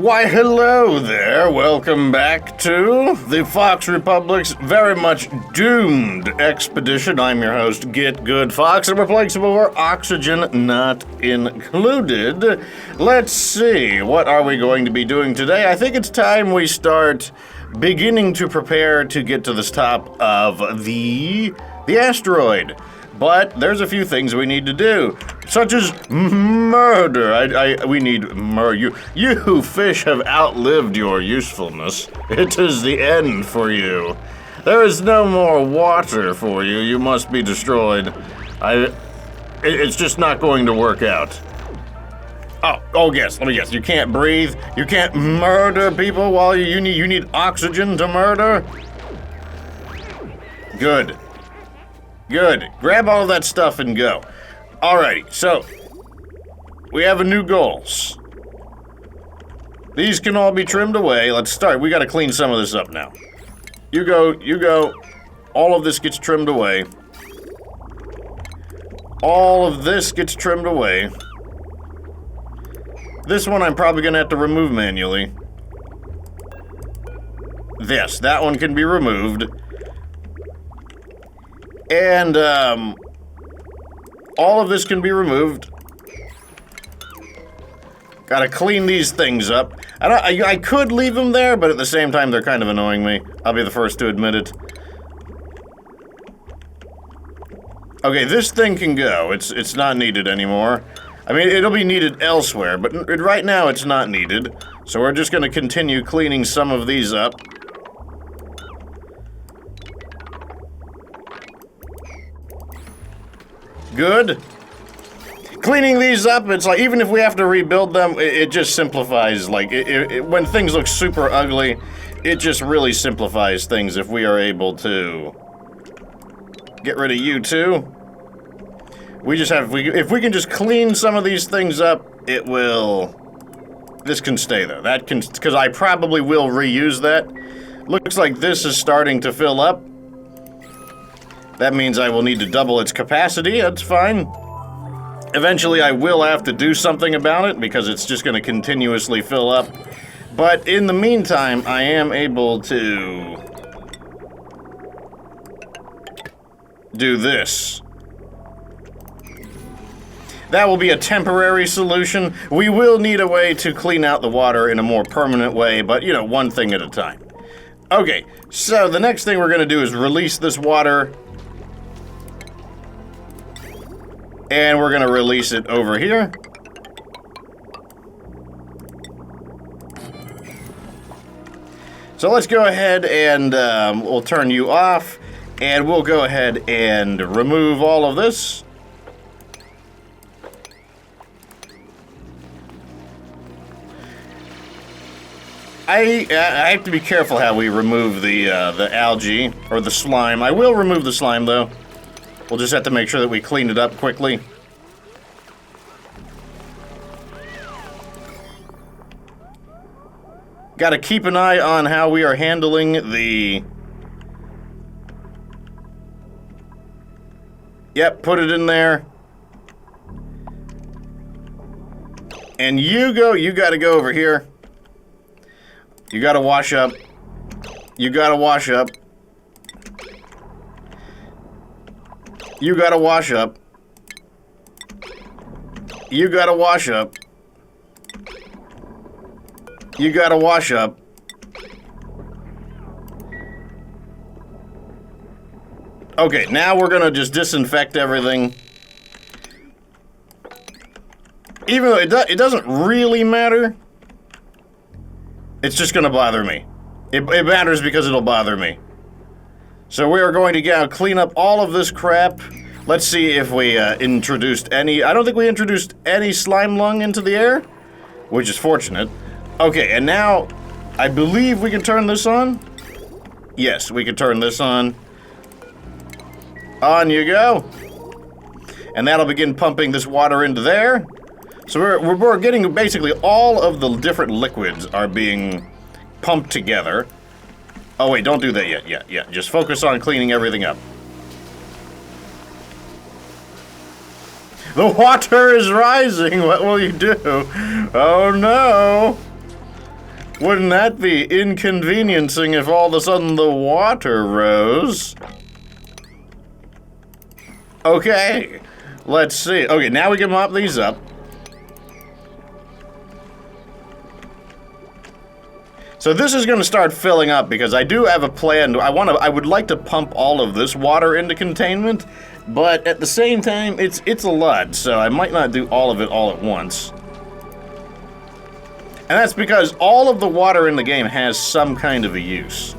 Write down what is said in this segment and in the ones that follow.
Why, hello there. Welcome back to the Fox Republic's very much doomed expedition. I'm your host, Get Good Fox, and we're playing some more Oxygen Not Included. Let's see, what are we going to be doing today? I think it's time we start beginning to prepare to get to the top of the asteroid. But there's a few things we need to do, such as murder. We need murder. You fish have outlived your usefulness. It is the end for you. There is no more water for you. You must be destroyed. It's just not going to work out. Oh, yes. Let me guess. You can't breathe. You can't murder people while you need oxygen to murder. Good. Good. Grab all of that stuff and go. Alrighty, so we have a new goals. These can all be trimmed away. Let's start. We gotta clean some of this up now. You go. All of this gets trimmed away. All of this gets trimmed away. This one I'm probably gonna have to remove manually. That one can be removed. And, all of this can be removed. Gotta clean these things up. I could leave them there, but at the same time, they're kind of annoying me. I'll be the first to admit it. Okay, this thing can go. It's not needed anymore. I mean, it'll be needed elsewhere, but right now it's not needed. So we're just gonna continue cleaning some of these up. Good. Cleaning these up, it's like, even if we have to rebuild them, it just simplifies, like, when things look super ugly, it just really simplifies things if we are able to get rid of you too. If we can just clean some of these things up, it will, this can stay though. That can, because I probably will reuse that. Looks like this is starting to fill up. That means I will need to double its capacity. That's fine. Eventually, I will have to do something about it because it's just going to continuously fill up. But in the meantime, I am able to do this. That will be a temporary solution. We will need a way to clean out the water in a more permanent way, but, you know, one thing at a time. Okay, so the next thing we're going to do is release this water. And we're gonna release it over here. So let's go ahead and we'll turn you off, and we'll go ahead and remove all of this. I have to be careful how we remove the algae or the slime. I will remove the slime though. We'll just have to make sure that we clean it up quickly. Gotta keep an eye on how we are handling the... Yep, put it in there. And you gotta go over here. You gotta wash up. You gotta wash up. You gotta wash up. You gotta wash up. You gotta wash up. Okay, now we're gonna just disinfect everything. Even though it doesn't really matter, it's just gonna bother me. It matters because it'll bother me. So we are going to clean up all of this crap. Let's see if we introduced any... I don't think we introduced any slime lung into the air, which is fortunate. Okay, and now I believe we can turn this on. Yes, we can turn this on. On you go. And that'll begin pumping this water into there. So we're getting basically all of the different liquids are being pumped together. Oh wait, don't do that yet. Yeah. Just focus on cleaning everything up. The water is rising. What will you do? Oh no. Wouldn't that be inconveniencing if all of a sudden the water rose? Okay, let's see. Okay, now we can mop these up. So this is going to start filling up because I do have a plan. I would like to pump all of this water into containment, but at the same time, it's a lot, so I might not do all of it all at once. And that's because all of the water in the game has some kind of a use.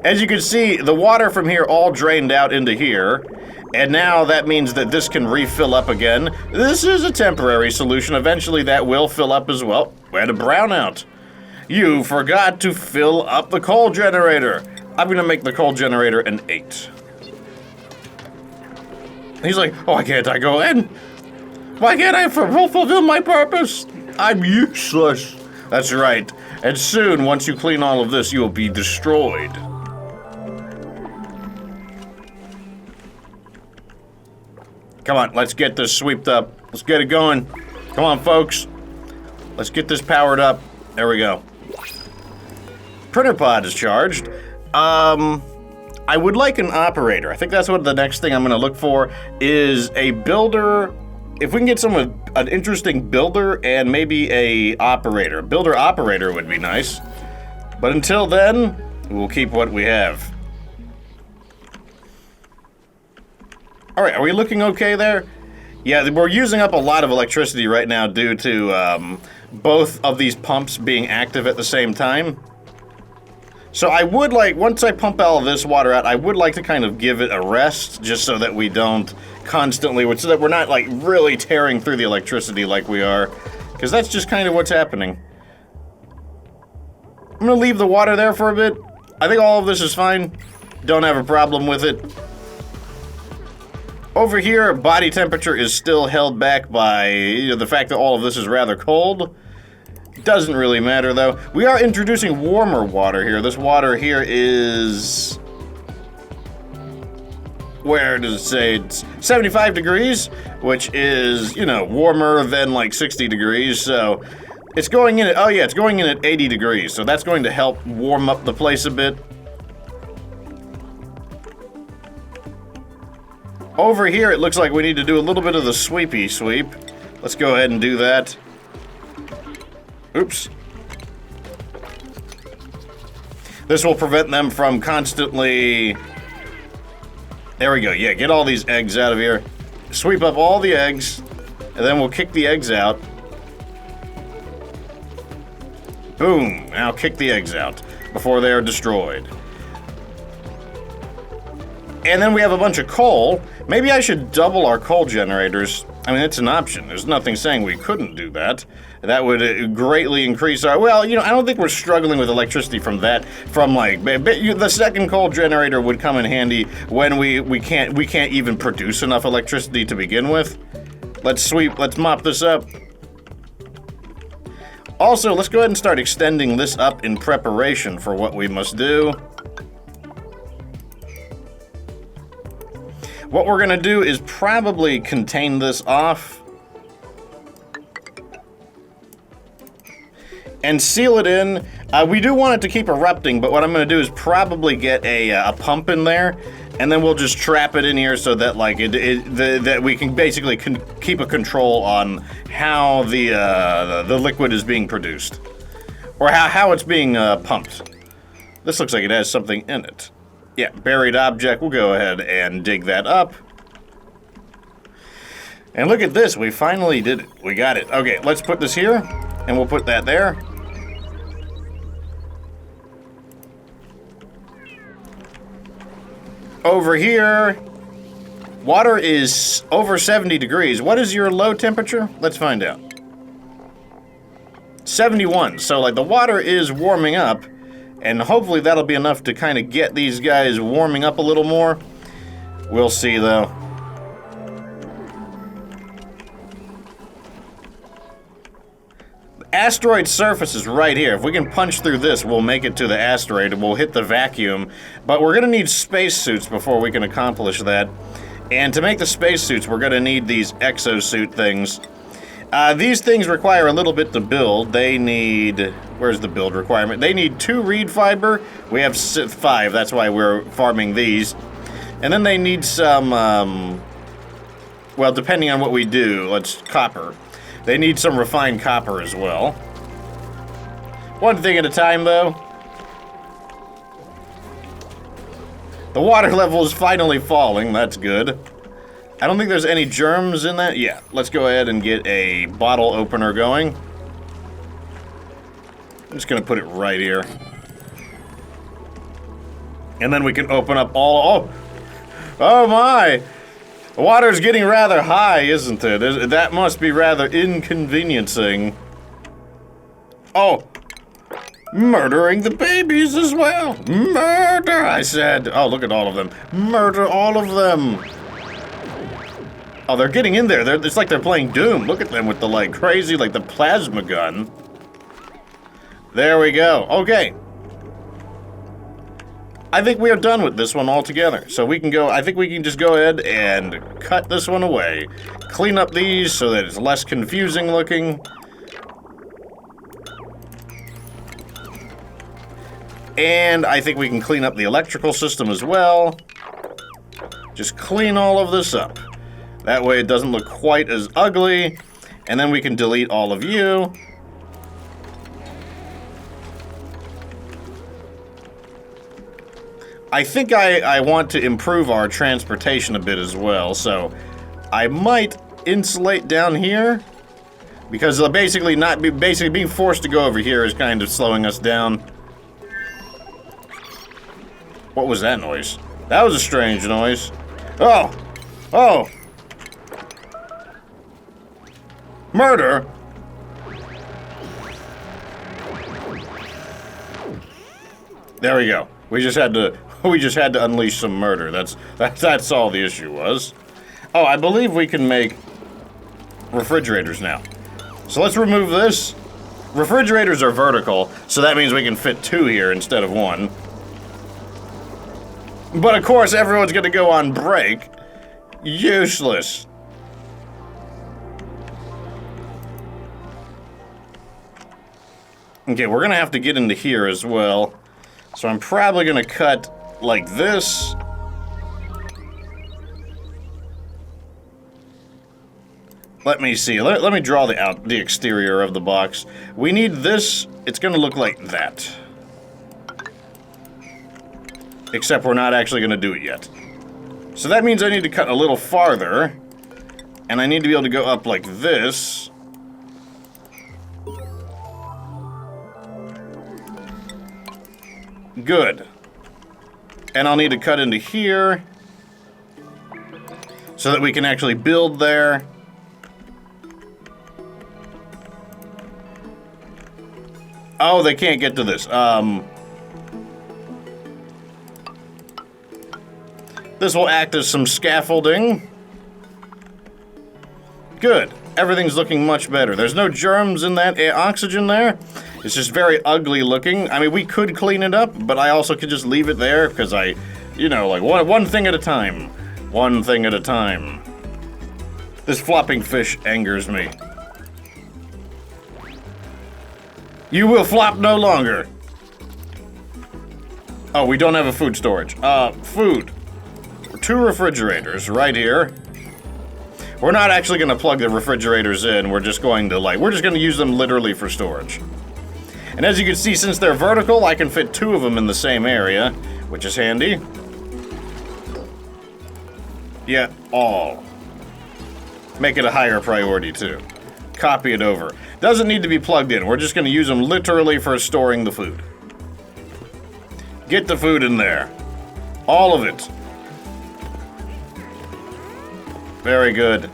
As you can see, the water from here all drained out into here, and now that means that this can refill up again. This is a temporary solution. Eventually that will fill up as well. We had a brownout. You forgot to fill up the coal generator. I'm gonna make the coal generator an 8. He's like, why can't I go in? Why can't I fulfill my purpose? I'm useless. That's right. And soon, once you clean all of this, you'll be destroyed. Come on, let's get this sweeped up. Let's get it going. Come on, folks. Let's get this powered up. There we go. Printer pod is charged. I would like an operator. I think that's what the next thing I'm gonna look for is a builder. If we can get an interesting builder and maybe a operator. Builder operator would be nice. But until then, we'll keep what we have. All right, are we looking okay there? Yeah, we're using up a lot of electricity right now due to both of these pumps being active at the same time. So I would like, once I pump all of this water out, I would like to kind of give it a rest, just so that we don't constantly, so that we're not like really tearing through the electricity like we are, because that's just kind of what's happening. I'm gonna leave the water there for a bit. I think all of this is fine. Don't have a problem with it. Over here, body temperature is still held back by the fact that all of this is rather cold. Doesn't really matter though. We are introducing warmer water here. This water here is... where does it say? It's 75 degrees, which is, warmer than like 60 degrees, so it's going in at, oh yeah, it's going in at 80 degrees, so that's going to help warm up the place a bit. Over here, it looks like we need to do a little bit of the sweepy sweep. Let's go ahead and do that. Oops. This will prevent them from constantly... There we go. Yeah, get all these eggs out of here. Sweep up all the eggs, and then we'll kick the eggs out. Boom. Now kick the eggs out before they are destroyed. And then we have a bunch of coal. Maybe I should double our coal generators. I mean, it's an option. There's nothing saying we couldn't do that. That would greatly increase our... Well, I don't think we're struggling with electricity from that. From, like, the second coal generator would come in handy when we can't even produce enough electricity to begin with. Let's mop this up. Also, let's go ahead and start extending this up in preparation for what we must do. What we're gonna do is probably contain this off and seal it in. We do want it to keep erupting, but what I'm gonna do is probably get a pump in there, and then we'll just trap it in here so that like that we can basically keep a control on how the liquid is being produced, or how it's being pumped. This looks like it has something in it. Yeah, buried object. We'll go ahead and dig that up. And look at this. We finally did it. We got it. Okay, let's put this here, and we'll put that there. Over here, water is over 70 degrees. What is your low temperature? Let's find out. 71. So, like, the water is warming up. And hopefully that'll be enough to kind of get these guys warming up a little more. We'll see, though. The asteroid surface is right here. If we can punch through this, we'll make it to the asteroid and we'll hit the vacuum. But we're going to need spacesuits before we can accomplish that. And to make the spacesuits, we're going to need these exosuit things. These things require a little bit to build. They need... Where's the build requirement? They need 2 reed fiber. We have 5. That's why we're farming these. And then they need some... well, depending on what we do, let's... Copper. They need some refined copper as well. One thing at a time, though. The water level is finally falling. That's good. I don't think there's any germs in that. Yeah, let's go ahead and get a bottle opener going. I'm just gonna put it right here. And then we can open up all... Oh my! The water's getting rather high, isn't it? That must be rather inconveniencing. Oh! Murdering the babies as well! Murder, I said! Oh, look at all of them. Murder all of them! Oh, they're getting in there. It's like they're playing Doom. Look at them with the, like, crazy, like, the plasma gun. There we go. Okay. I think we are done with this one altogether. So we can go, I think we can just go ahead and cut this one away. Clean up these so that it's less confusing looking. And I think we can clean up the electrical system as well. Just clean all of this up. That way it doesn't look quite as ugly. And then we can delete all of you. I think I want to improve our transportation a bit as well, so I might insulate down here. Because basically being forced to go over here is kind of slowing us down. What was that noise? That was a strange noise. Oh! Oh! Murder? There we go. We just had to unleash some murder. That's all the issue was. Oh, I believe we can make refrigerators now. So let's remove this. Refrigerators are vertical, so that means we can fit 2 here instead of 1. But of course, everyone's gonna go on break. Useless. Okay, we're gonna have to get into here as well. So I'm probably gonna cut like this. Let me see. Let me draw the exterior of the box. We need this. It's gonna look like that. Except we're not actually gonna do it yet. So that means I need to cut a little farther. And I need to be able to go up like this. Good. And I'll need to cut into here. So that we can actually build there. Oh, they can't get to this. This will act as some scaffolding. Good. Everything's looking much better. There's no germs in that oxygen there. It's just very ugly looking. I mean, we could clean it up, but I also could just leave it there because you know, like one thing at a time. One thing at a time. This flopping fish angers me. You will flop no longer. Oh, we don't have a food storage. Food. 2 refrigerators right here. We're not actually going to plug the refrigerators in. We're just going to we're just going to use them literally for storage. And as you can see, since they're vertical, I can fit 2 of them in the same area, which is handy. Yeah, all. Make it a higher priority too. Copy it over. Doesn't need to be plugged in. We're just going to use them literally for storing the food. Get the food in there. All of it. Very good.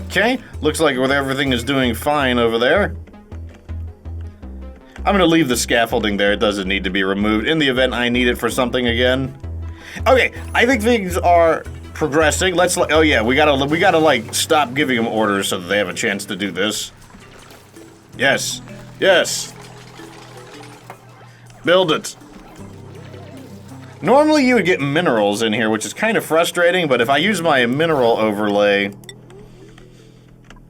Okay, looks like everything is doing fine over there. I'm gonna leave the scaffolding there. It doesn't need to be removed in the event I need it for something again. Okay, I think things are progressing. Let's, oh yeah, we gotta like stop giving them orders so that they have a chance to do this. Yes, yes. Build it. Normally you would get minerals in here, which is kind of frustrating, but if I use my mineral overlay,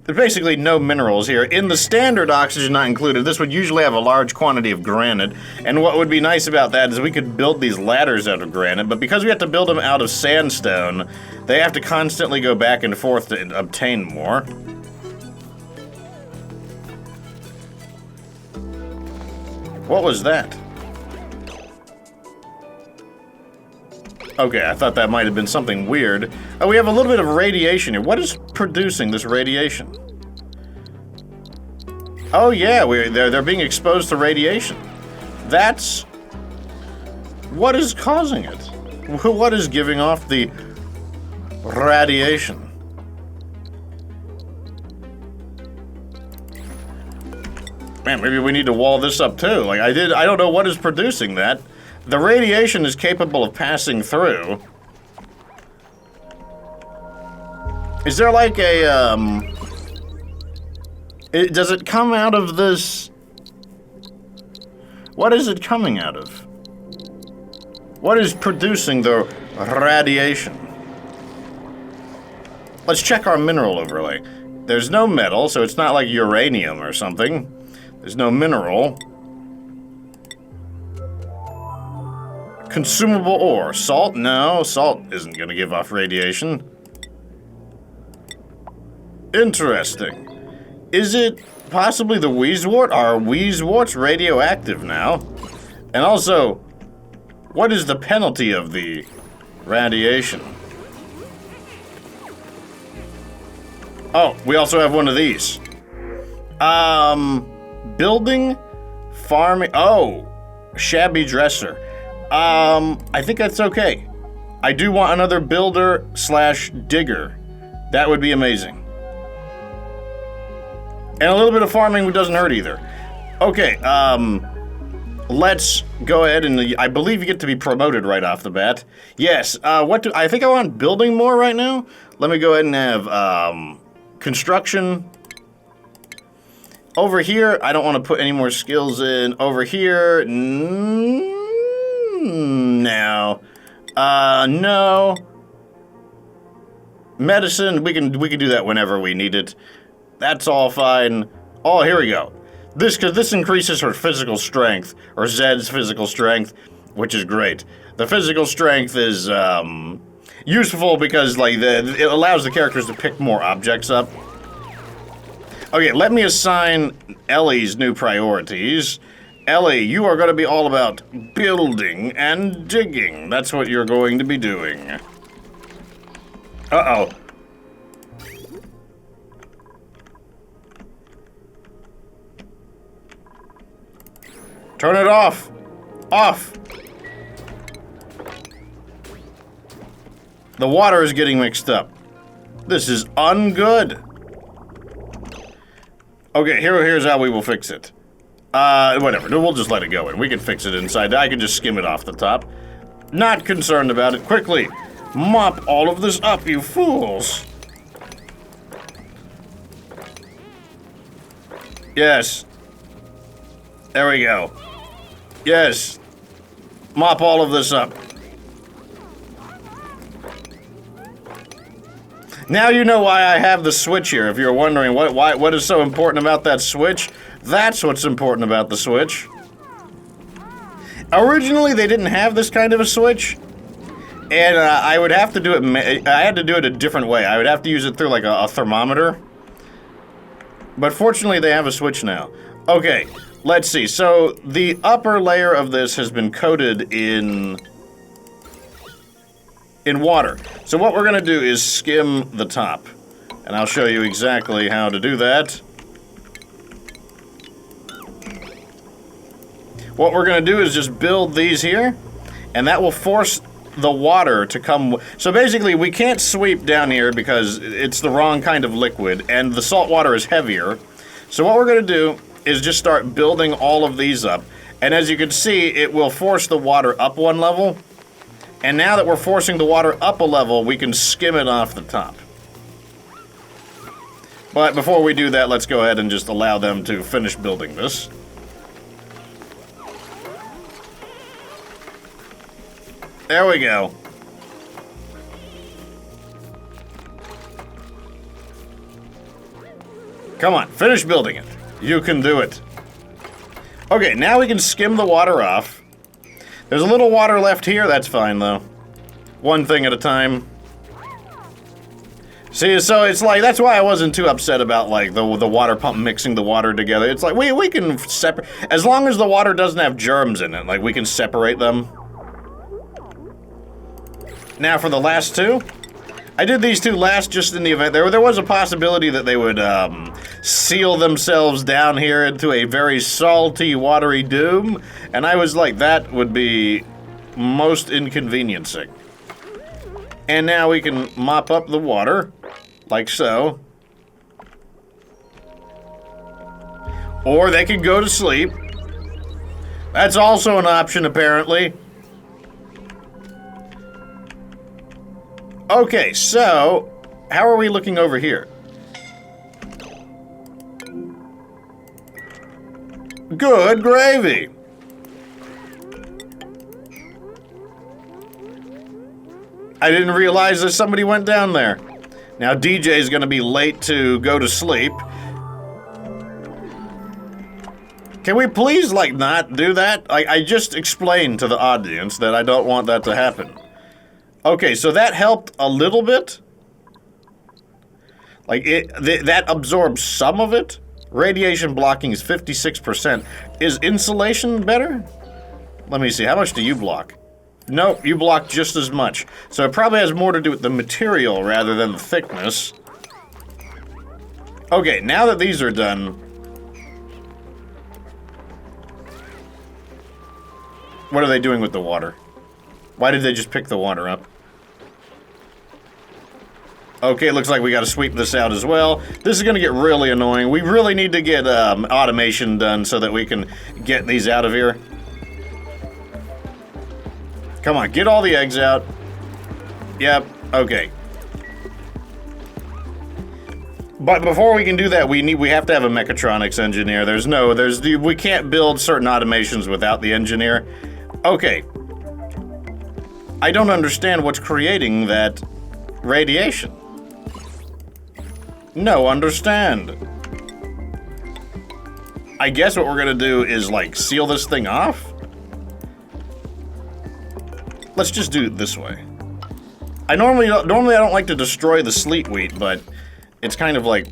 there's basically no minerals here. In the standard oxygen not included, this would usually have a large quantity of granite, and what would be nice about that is we could build these ladders out of granite, but because we have to build them out of sandstone, they have to constantly go back and forth to obtain more. What was that? Okay, I thought that might have been something weird. Oh, we have a little bit of radiation here. What is producing this radiation? Oh yeah, they're being exposed to radiation. That's... what is causing it? What is giving off the radiation? Man, maybe we need to wall this up too. Like I don't know what is producing that. The radiation is capable of passing through. Is there like a, does it come out of this? What is it coming out of? What is producing the radiation? Let's check our mineral overlay. There's no metal, so it's not like uranium or something. There's no mineral. Consumable ore. Salt? No, salt isn't gonna give off radiation. Interesting. Is it possibly the Wheezewort? Are Wheezeworts radioactive now? And also, what is the penalty of the radiation? Oh, we also have one of these. Building, farming, oh, shabby dresser. I think that's okay. I do want another builder slash digger. That would be amazing. And a little bit of farming doesn't hurt either. Okay, let's go ahead and, I believe you get to be promoted right off the bat. Yes, I think I want building more right now. Let me go ahead and have, construction. Over here, I don't want to put any more skills in. Over here, no. No. Medicine, we can do that whenever we need it. That's all fine. Oh, here we go. Because this increases her physical strength, or Zed's physical strength, which is great. The physical strength is, useful because, like, it allows the characters to pick more objects up. Okay, let me assign Ellie's new priorities. Ellie, you are going to be all about building and digging. That's what you're going to be doing. Uh-oh. Turn it off. Off. The water is getting mixed up. This is ungood. Okay, here's how we will fix it. Whatever, we'll just let it go in. We can fix it inside. I can just skim it off the top. Not concerned about it. Quickly, mop all of this up, you fools. Yes. There we go. Yes. Mop all of this up. Now you know why I have the switch here. If you're wondering what is so important about that switch, that's what's important about the switch. Originally, they didn't have this kind of a switch, and I would have to do it. I had to do it a different way. I would have to use it through like a thermometer. But fortunately, they have a switch now. Okay, let's see. So the upper layer of this has been coated in water. So what we're gonna do is skim the top. And I'll show you exactly how to do that. What we're gonna do is just build these here, and that will force the water to come. So basically, we can't sweep down here because it's the wrong kind of liquid, and the salt water is heavier. So what we're gonna do is just start building all of these up. And as you can see, it will force the water up one level. And now that we're forcing the water up a level, we can skim it off the top. But before we do that, let's go ahead and just allow them to finish building this. There we go. Come on, finish building it. You can do it. Okay, now we can skim the water off. There's a little water left here, that's fine though. One thing at a time. See, so it's like, that's why I wasn't too upset about like the water pump mixing the water together. It's like, we can separate, as long as the water doesn't have germs in it, like we can separate them. Now for the last two. I did these two last just in the event. There was a possibility that they would seal themselves down here into a very salty, watery doom. And I was like, that would be most inconveniencing. And now we can mop up the water, like so. Or they can go to sleep. That's also an option, apparently. Okay, so, how are we looking over here? Good gravy! I didn't realize that somebody went down there. Now DJ's gonna be late to go to sleep. Can we please, like, not do that? I just explained to the audience that I don't want that to happen. Okay, so that helped a little bit. Like, that absorbs some of it. Radiation blocking is 56%. Is insulation better? Let me see, how much do you block? Nope, you block just as much. So it probably has more to do with the material rather than the thickness. Okay, now that these are done... What are they doing with the water? Why did they just pick the water up? Okay, looks like we gotta sweep this out as well. This is gonna get really annoying. We really need to get automation done so that we can get these out of here. Come on, get all the eggs out. Yep, okay. But before we can do that, we have to have a mechatronics engineer. We can't build certain automations without the engineer. Okay. I don't understand what's creating that radiation. No, understand. I guess what we're gonna do is, like, seal this thing off? Let's just do it this way. Normally I don't like to destroy the sleet wheat, but it's kind of like,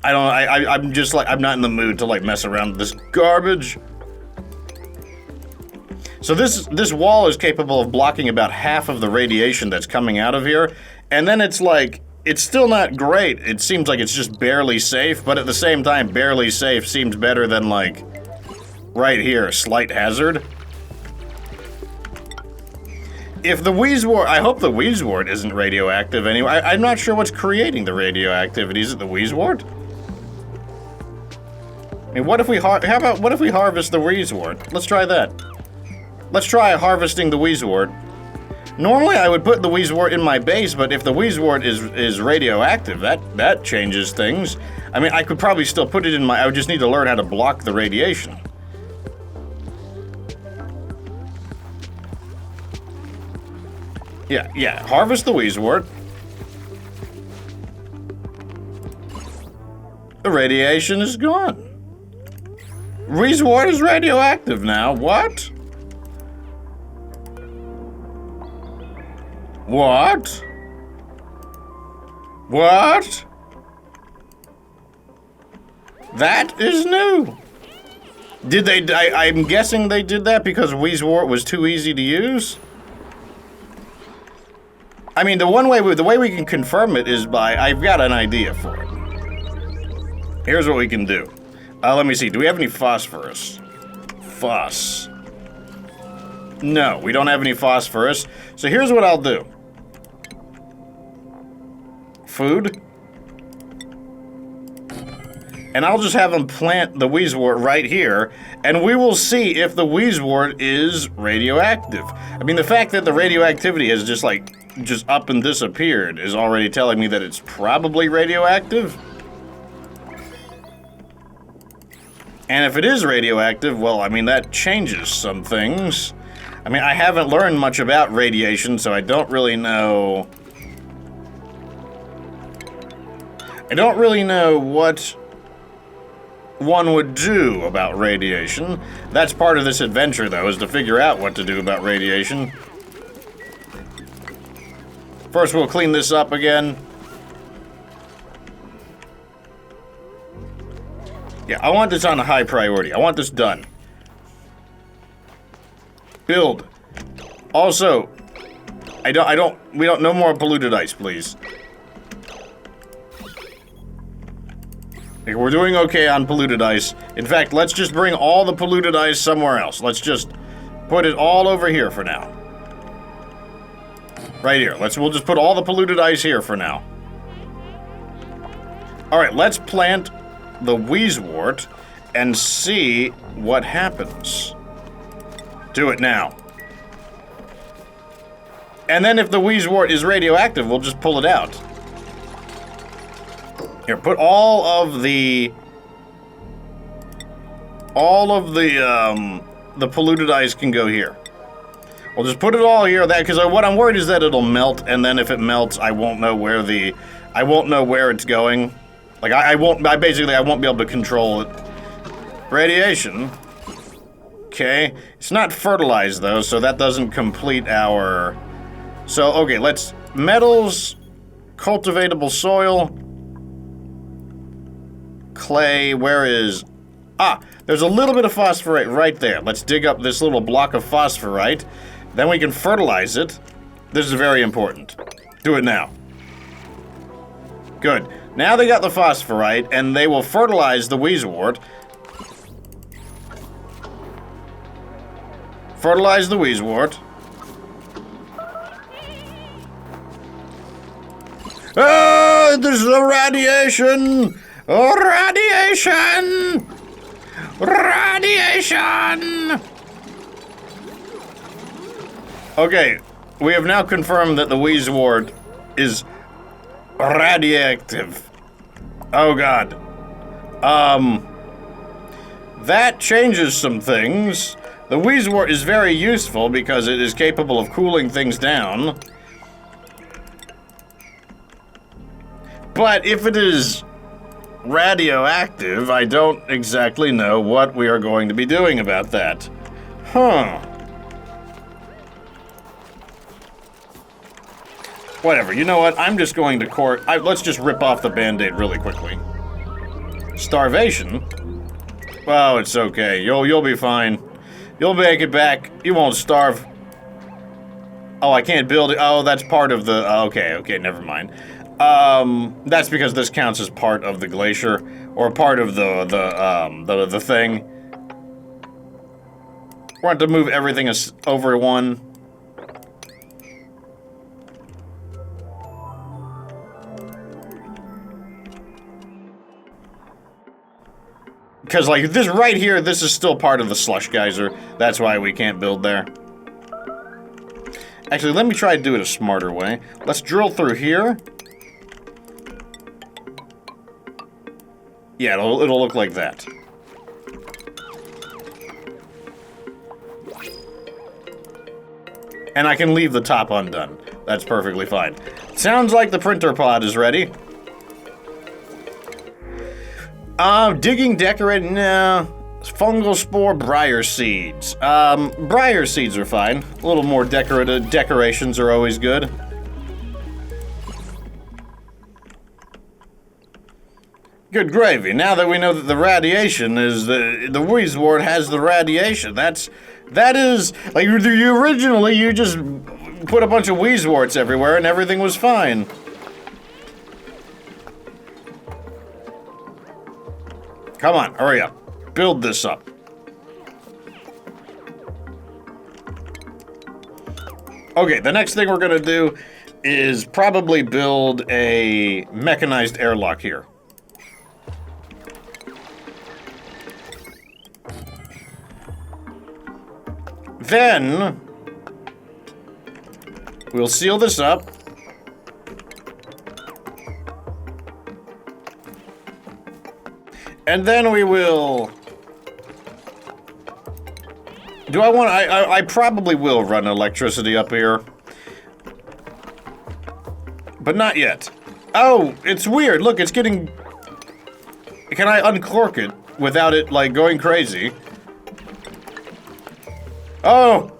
I'm just like, I'm not in the mood to, like, mess around with this garbage. So this wall is capable of blocking about half of the radiation that's coming out of here, and then it's like, it's still not great. It seems like it's just barely safe, but at the same time, barely safe seems better than, like, right here, slight hazard. If the Wheezewort, I hope the Wheezewort isn't radioactive anyway. I'm not sure what's creating the radioactivity. Is it the Wheezewort? I mean, what if we what if we harvest the Wheezewort? Let's try that. Let's try harvesting the Wheezewort. Normally I would put the Wheezewort in my base, but if the Wheezewort is radioactive, that changes things. I mean, I could probably still put it in my, I would just need to learn how to block the radiation. Yeah, harvest the Wheezewort. The radiation is gone. Wheezewort is radioactive now, what? What? What? That is new. Did they, I'm guessing they did that because Wheezewort was too easy to use? I mean, the way we can confirm it is by, I've got an idea for it. Here's what we can do. Let me see, do we have any phosphorus? Phos. No, we don't have any phosphorus. So here's what I'll do. Food. And I'll just have them plant the Wheezewort right here, and we will see if the Wheezewort is radioactive. I mean, the fact that the radioactivity has just up and disappeared is already telling me that it's probably radioactive. And if it is radioactive, well, I mean, that changes some things. I mean, I haven't learned much about radiation, so I don't really know... I don't really know what one would do about radiation. That's part of this adventure, though, is to figure out what to do about radiation. First, we'll clean this up again. Yeah, I want this on a high priority. I want this done. Build. Also, we don't, no more polluted ice, please. We're doing okay on polluted ice. In fact, let's just bring all the polluted ice somewhere else. Let's just put it all over here for now. Right here. We'll just put all the polluted ice here for now. Alright, let's plant the Wheezewort and see what happens. Do it now. And then if the Wheezewort is radioactive, we'll just pull it out. Here, put all of the polluted ice can go here. We'll just put it all here, because what I'm worried is that it'll melt, and then if it melts, I won't know where it's going. Like, I won't be able to control it. Radiation. Okay. It's not fertilized, though, so that doesn't complete our... So, okay, let's... Metals, cultivatable soil... Klei, where is... Ah, there's a little bit of phosphorite right there. Let's dig up this little block of phosphorite. Then we can fertilize it. This is very important. Do it now. Good. Now they got the phosphorite, and they will fertilize the Wheezewort. Fertilize the Wheezewort. Ah, there's the radiation! Oh, radiation! Radiation! Okay, we have now confirmed that the Wheezewort is radioactive. Oh god. That changes some things. The Wheezewort is very useful because it is capable of cooling things down. But if it is radioactive, I don't exactly know what we are going to be doing about that. Huh. Whatever, you know what? I'm just going to let's just rip off the Band-Aid really quickly. Starvation? Oh, it's okay. You'll be fine. You'll make it back. You won't starve. Oh, I can't build it. Oh, that's part of the... Okay, never mind. That's because this counts as part of the glacier, or part of the thing. We're going to move everything over one. Because, like, this right here, this is still part of the slush geyser. That's why we can't build there. Actually, let me try to do it a smarter way. Let's drill through here. Yeah, it'll look like that. And I can leave the top undone. That's perfectly fine. Sounds like the printer pod is ready. Digging, decorating, no. Fungal spore, briar seeds. Briar seeds are fine. A little more decorations are always good. Good gravy. Now that we know that the radiation is the Wheezewort has the radiation. That is like originally you just put a bunch of Wheezeworts everywhere and everything was fine. Come on, hurry up. Build this up. Okay, the next thing we're gonna do is probably build a mechanized airlock here. Then we'll seal this up. And then we will Do I want... I probably will run electricity up here. But not yet. Oh, it's weird. Look, it's getting... Can I uncork it without it, like, going crazy? Oh!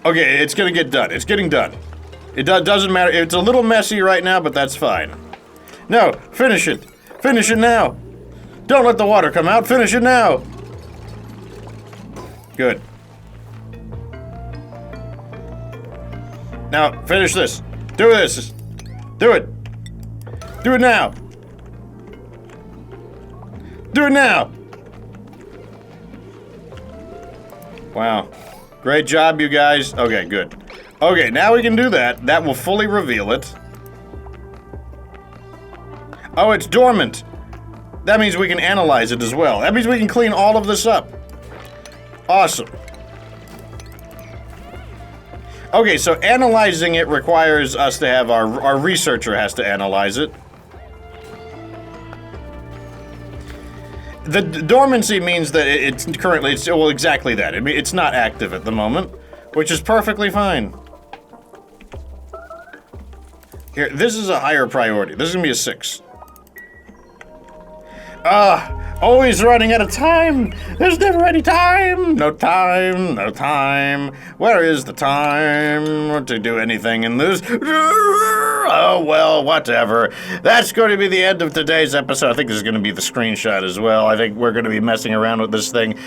Okay, it's gonna get done. It's getting done. It doesn't matter. It's a little messy right now, but that's fine. No, finish it. Finish it now. Don't let the water come out. Finish it now. Good. Now, finish this. Do this. Do it. Do it now. Do it now. Wow. Great job, you guys. Okay, good. Okay, now we can do that. That will fully reveal it. Oh, it's dormant. That means we can analyze it as well. That means we can clean all of this up. Awesome. Okay, so analyzing it requires us to have our researcher has to analyze it. The dormancy means that it's currently, well, exactly that. I mean, it's not active at the moment, which is perfectly fine. Here, this is a higher priority. This is gonna be a 6. Always running out of time. There's never any time. No time, no time. Where is the time to do anything in this? Oh, well, whatever. That's going to be the end of today's episode. I think this is going to be the screenshot as well. I think we're going to be messing around with this thing.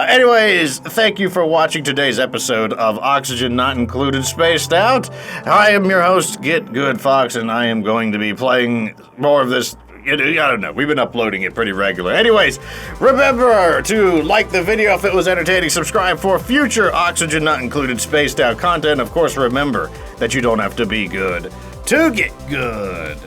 Anyways, thank you for watching today's episode of Oxygen Not Included Spaced Out. I am your host, Get Good Fox, and I am going to be playing more of this. I don't know. We've been uploading it pretty regular. Anyways, remember to like the video if it was entertaining. Subscribe for future Oxygen Not Included Spaced Out content. Of course, remember that you don't have to be good to get good.